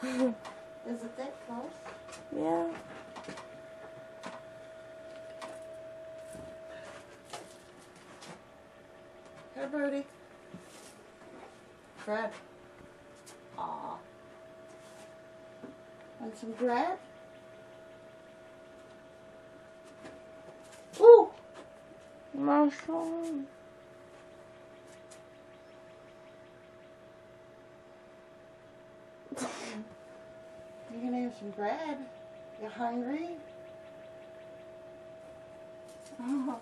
Is it that close? Yeah. Hey, Birdie. Bread. Aw. Want some bread? Ooh! My son. You gonna have some bread? You hungry? Oh.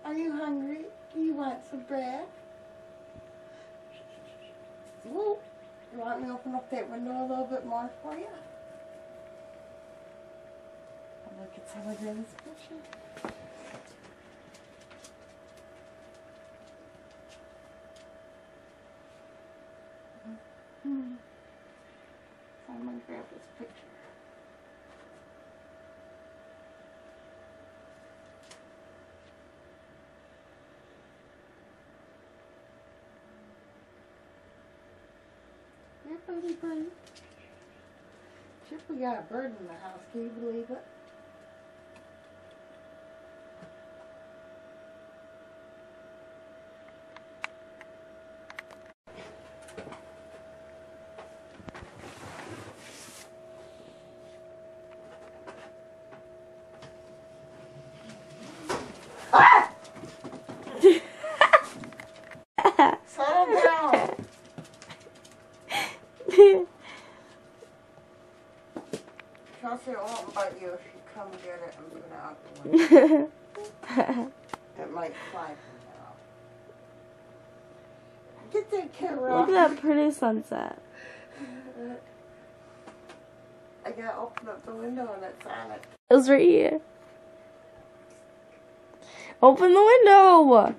Are you hungry? You want some bread? Woo. You want me to open up that window a little bit more for you? I'll look at some of Granny's picture. So I'm going to grab this picture. Here, birdie, birdie. Chip, we got a bird in the house. Can you believe it? Settle down. Chelsea won't bite you if you come get it and put it out the window. It might fly from now. Get that camera off. Look at that pretty sunset. I gotta open up the window and it's on it. It was right here. Open the window.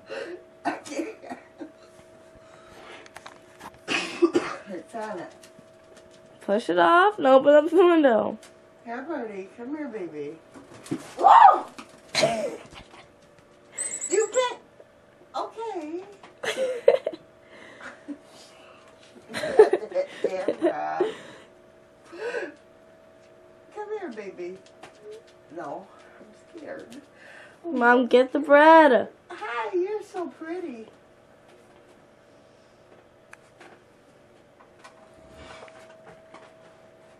It's on it. Push it off and open up the window. Here, birdie. Come here, baby. Whoa! You can't. Okay. Come here, baby. No, I'm scared. Mom, get the bread. Hi, you're so pretty.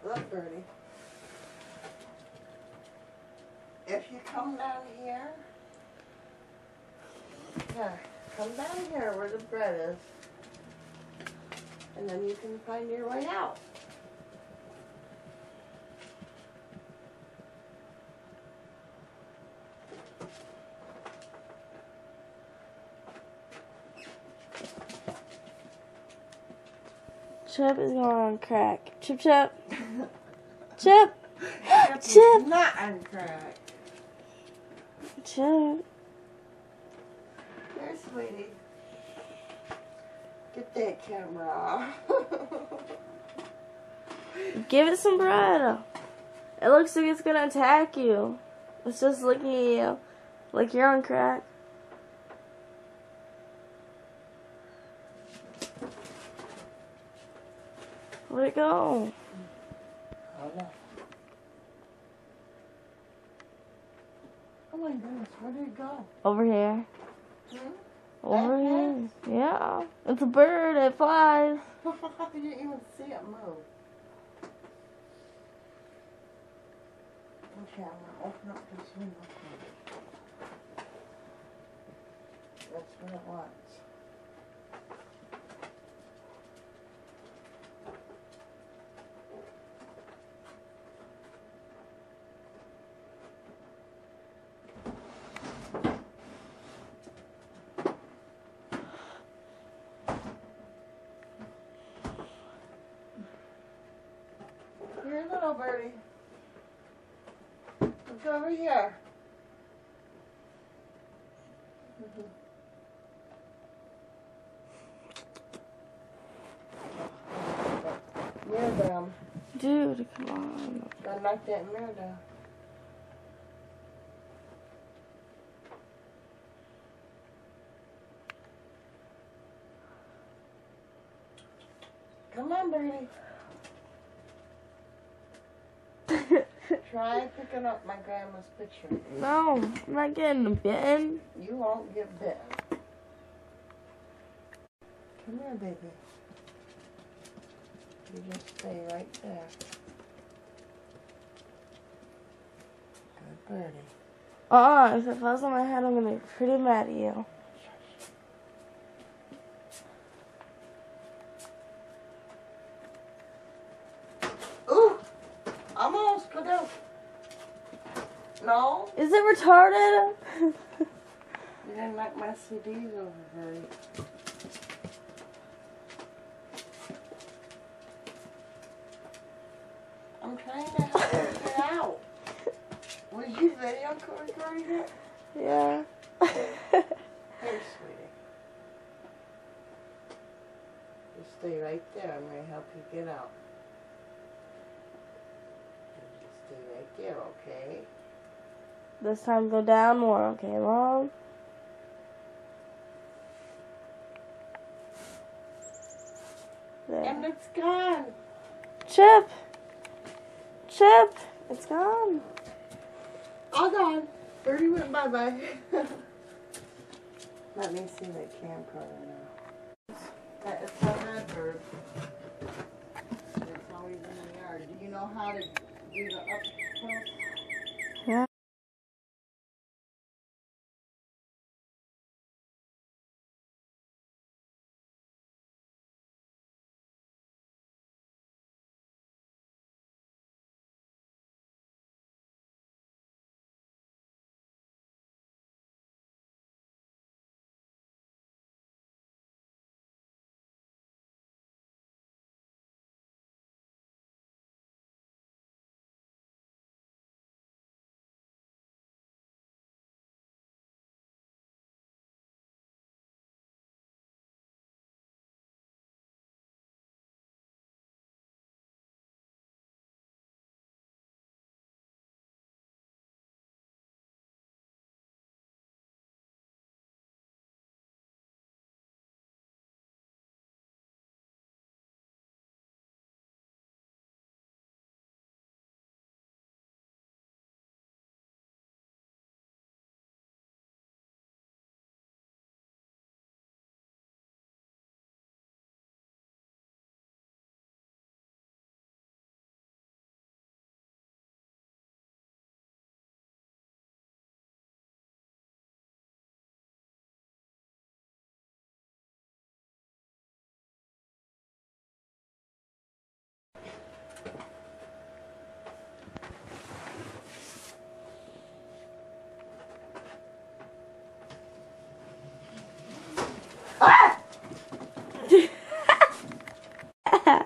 Look, birdie. If you come down here, come down here where the bread is, and then you can find your way out. Chip is going on crack. Chip, Chip. Chip. Chip. Not on crack. Chip. There, sweetie. Get that camera. Give it some bread. It looks like it's gonna attack you. It's just looking at you like you're on crack. Where'd it go? Oh, no. Oh my goodness, where did it go? Over here. Hmm? Over here. Yeah. It's a bird. It flies. You didn't even see it move. Okay, I'm going to open up this window. That's what it wants. Here, little birdie. Look over here. Mirror down. Dude, come on. Gotta knock that mirror down. Come on, Birdie. Try picking up my grandma's picture. No, I'm not getting bitten. You won't get bitten. Come here, baby. You just stay right there. Good birdie. If it falls on my head, I'm gonna be pretty mad at you. Ooh! Almost. Go down. No? Is it retarded? You didn't like my CDs over, Birdie. I'm trying to help you get out. Was you video recording it? Yeah. Here, sweetie. Just stay right there. I'm going to help you get out. Just stay right there, okay? This time go down more, okay, Mom? There. And it's gone. Chip! Chip! It's gone. All gone. Birdie went bye-bye. Let me see that camcorder now. That is a red bird. It's always in the yard. Do you know how to do the up close? Yeah.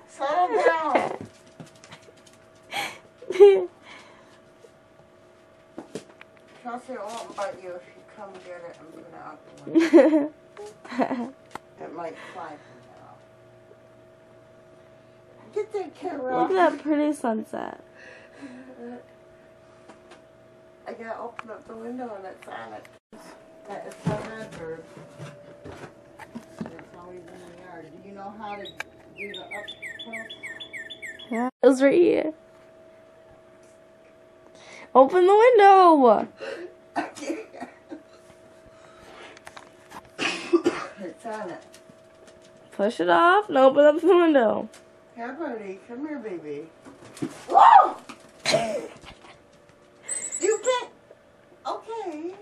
Settle down. Chelsea, it won't bite you if you come get it and put it out the window. It might fly from now. Get that camera Look off. at that pretty sunset. I gotta open up the window and it's on it. That is a red bird. It's always in the yard. Do you know how to do the up close? Yeah. It was right here. Open the window! It's on it. Push it off and open up the window. Here, birdie. Come here, baby. Whoa! You can't. Okay.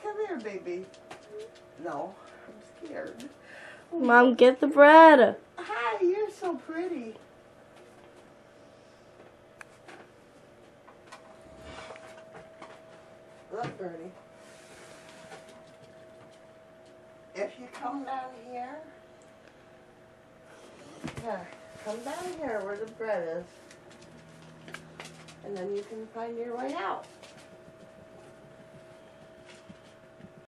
Come here, baby. No, I'm scared. Mom, get the bread. Hi, you're so pretty. Look, Birdie. If you come down here, come down here where the bread is, and then you can find your way out.